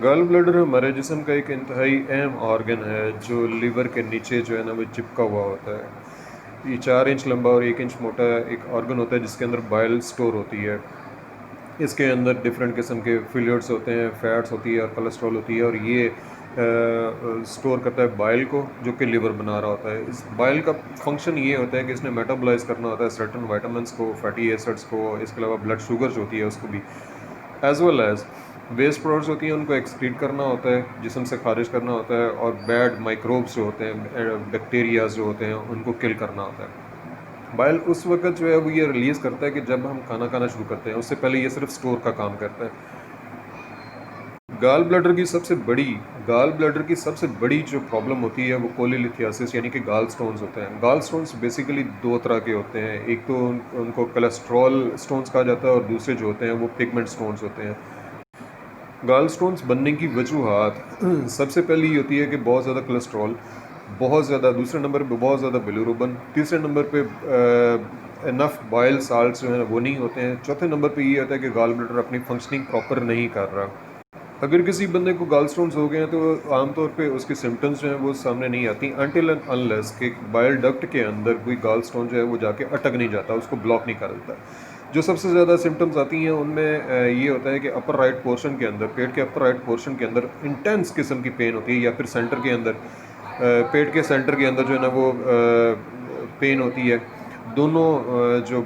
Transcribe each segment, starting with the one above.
Gall bladder हमारे जिस्म का एक इंतहाई अहम ऑर्गन है जो लीवर के नीचे जो है ना वो चिपका हुआ होता है। ये 4 इंच लंबा और 1 इंच मोटा एक ऑर्गन होता है जिसके अंदर बाइल स्टोर होती है। इसके अंदर डिफरेंट किस्म के फ्लूइड्स होते हैं, फैट्स होती है और कोलेस्ट्रॉल होती है, और ये स्टोर करता है बाइल को, जो कि लीवर बना रहा होता है। इस बाइल का फंक्शन ये होता है कि इसने मेटाबोलाइज करना होता है सर्टन वाइटामिन्स को, फैटी एसिड्स को, इसके अलावा ब्लड शुगर जो होती है उसको भी, as well as waste products होती हैं उनको एक्सक्रीट करना होता है, जिस्म से खारिज करना होता है, और बैड माइक्रोब्स जो होते हैं, बैक्टीरियाज जो होते हैं, उनको किल करना होता है। बाइल उस वक्त जो है वो ये रिलीज़ करता है कि जब हम खाना खाना शुरू करते हैं, उससे पहले ये सिर्फ स्टोर का काम करता है। गाल ब्लैडर की सबसे बड़ी जो प्रॉब्लम होती है वो कोलिलिथियासिस यानी कि गाल स्टोन्स होते हैं। गाल स्टोन्स बेसिकली दो तरह के होते हैं, एक तो उनको कोलेस्ट्रॉल स्टोन्स कहा जाता है और दूसरे जो होते हैं वो पिगमेंट स्टोन्स होते हैं। गाल स्टोन्स बनने की वजूहात सबसे पहली ये होती है कि बहुत ज़्यादा कोलेस्ट्रॉल, बहुत ज़्यादा, दूसरे नंबर पे बहुत ज़्यादा बिलिरुबिन, तीसरे नंबर पे इनफ बाइल साल्ट्स जो है वो नहीं होते हैं, चौथे नंबर पे ये होता है कि गाल ब्लैडर अपनी फंक्शनिंग प्रॉपर नहीं कर रहा। अगर किसी बंदे को गाल स्टोन्स हो गए हैं तो आमतौर पे उसके सिम्टम्स जो हैं वो सामने नहीं आती अनटिल एंड अनलेस कि बाइल डक्ट के अंदर कोई गाल स्टोन जो है वो जाके अटक नहीं जाता, उसको ब्लॉक नहीं कर देता। जो सबसे ज़्यादा सिम्टम्स आती हैं उनमें ये होता है कि अपर राइट पोर्शन के अंदर, पेट के अपर राइट पोर्शन के अंदर इंटेंस किस्म की पेन होती है, या फिर सेंटर के अंदर, पेट के सेंटर के अंदर जो है ना वो पेन होती है। दोनों जो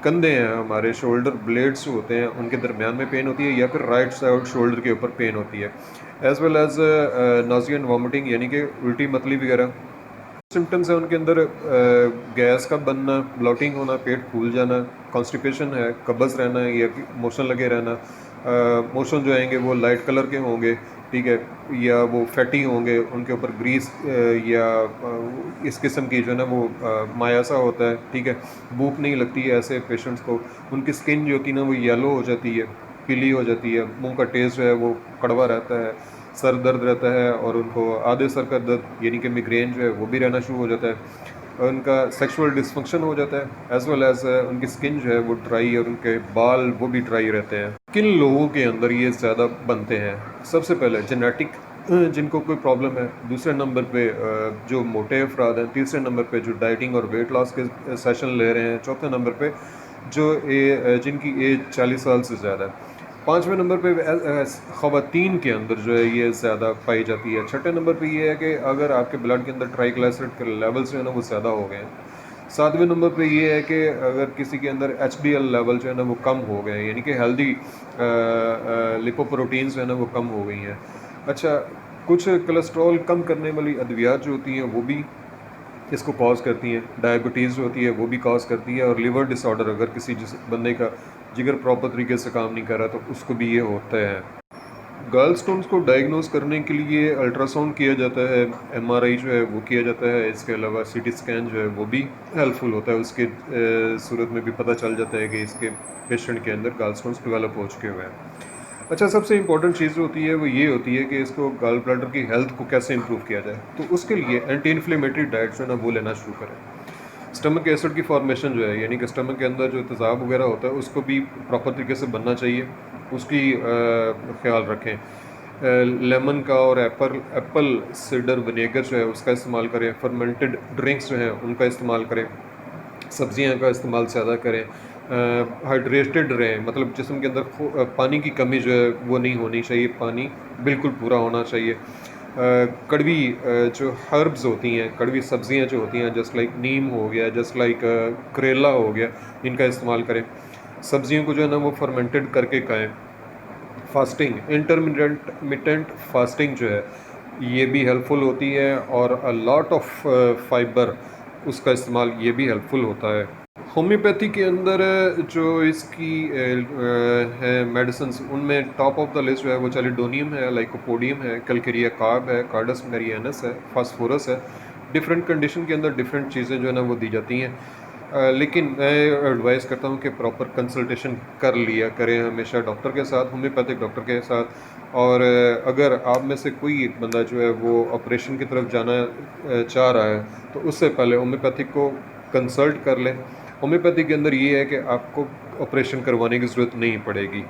कंधे हैं हमारे, शोल्डर ब्लेड्स जो होते हैं उनके दरमियान में पेन होती है, या फिर राइट साइड शोल्डर के ऊपर पेन होती है, as well as nausea and vomiting यानी कि उल्टी मतली वगैरह। सिम्टम्स है उनके अंदर गैस का बनना, ब्लॉटिंग होना, पेट फूल जाना, कॉन्स्टिपेशन है, कब्ज़ रहना या मोशन लगे रहना। मोशन जो आएंगे वो लाइट कलर के होंगे, ठीक है, या वो फैटी होंगे, उनके ऊपर ग्रीस या इस किस्म की जो है ना वो माया सा होता है, ठीक है। भूख नहीं लगती है ऐसे पेशेंट्स को। उनकी स्किन जो होती है ना वो येलो हो जाती है, पीली हो जाती है, मुंह का टेस्ट जो है वो कड़वा रहता है, सर दर्द रहता है, और उनको आधे सर का दर्द यानी कि मिग्रेन जो है वो भी रहना शुरू हो जाता है। उनका सेक्सुअल डिसफंक्शन हो जाता है, एज वेल एज उनकी स्किन जो है वो ड्राई, और उनके बाल वो भी ड्राई रहते हैं। किन लोगों के अंदर ये ज़्यादा बनते हैं? सबसे पहले जेनेटिक, जिनको कोई प्रॉब्लम है, दूसरे नंबर पे जो मोटे अफराद हैं, तीसरे नंबर पे जो डाइटिंग और वेट लॉस के सेशन ले रहे हैं, चौथे नंबर पे जो जिनकी एज 40 साल से ज़्यादा है, पाँचवें नंबर पे ख़वातीन के अंदर जो है ये ज़्यादा पाई जाती है, छठे नंबर पे ये है कि अगर आपके ब्लड के अंदर ट्राइग्लिसराइड के लेवल्स जो है ना वो ज़्यादा हो गए हैं, सातवें नंबर पे ये है कि अगर किसी के अंदर HDL लेवल जो है ना वो कम हो गए हैं, यानी कि हेल्दी लिपोप्रोटीन्स जो है ना वो कम हो गई हैं। अच्छा, कुछ कोलेस्ट्रॉल कम करने वाली अद्वियात जो होती हैं वो भी इसको कॉज करती हैं, डायबिटीज़ जो होती है वो भी कॉज करती है, और लिवर डिसऑर्डर, अगर किसी जिस बंदे का जिगर प्रॉपर तरीके से काम नहीं कर रहा तो उसको भी ये होता है। गर्ल स्टोन्स को डायग्नोज करने के लिए अल्ट्रासाउंड किया जाता है, MRI जो है वो किया जाता है, इसके अलावा CT स्कैन जो है वो भी हेल्पफुल होता है, उसके सूरत में भी पता चल जाता है कि इसके पेशेंट के अंदर गर्ल स्टोन्स डेवलप हो चुके हुए हैं। अच्छा, सबसे इंपॉर्टेंट चीज़ जो होती है वो ये होती है कि इसको गॉल ब्लैडर की हेल्थ को कैसे इंप्रूव किया जाए, तो उसके लिए एंटी इन्फ्लेमेटरी डाइट जो है ना वो लेना शुरू करें। स्टमक एसिड की फॉर्मेशन जो है, यानी कि स्टमक के अंदर जो तेज़ाब वगैरह होता है उसको भी प्रॉपर तरीके से बनना चाहिए, उसकी ख्याल रखें। लेमन का और एप्पल सीडर विनेगर जो है उसका इस्तेमाल करें, फर्मेंटेड ड्रिंक्स जो हैं उनका इस्तेमाल करें, सब्जियां का इस्तेमाल ज़्यादा करें, हाइड्रेटेड रहें, मतलब जिस्म के अंदर पानी की कमी जो है वो नहीं होनी चाहिए, पानी बिल्कुल पूरा होना चाहिए। कड़वी जो हर्ब्स होती हैं, कड़वी सब्जियां जो होती हैं, जस्ट लाइक नीम हो गया, जस्ट लाइक करेला हो गया, इनका इस्तेमाल करें। सब्जियों को जो है ना वो फर्मेंटेड करके खाएं। फास्टिंग, इंटरमिटेंट फास्टिंग जो है ये भी हेल्पफुल होती है, और अ लॉट ऑफ फाइबर उसका इस्तेमाल ये भी हेल्पफुल होता है। होम्योपैथी के अंदर जो इसकी है मेडिसिन्स, उनमें टॉप ऑफ द लिस्ट जो है वो चैलिडोनियम है, लाइकोपोडियम है, कैलकेरिया कार्ब है, कार्डस मैरियानस है, फास्फोरस है। डिफरेंट कंडीशन के अंदर डिफरेंट चीज़ें जो है ना वो दी जाती हैं, लेकिन मैं एडवाइस करता हूँ कि प्रॉपर कंसल्टेशन कर लिया करें हमेशा डॉक्टर के साथ, होम्योपैथिक डॉक्टर के साथ। और अगर आप में से कोई एक बंदा जो है वो ऑपरेशन की तरफ जाना चाह रहा है तो उससे पहले होम्योपैथिक को कंसल्ट कर लें। होम्योपैथी के अंदर ये है कि आपको ऑपरेशन करवाने की ज़रूरत नहीं पड़ेगी।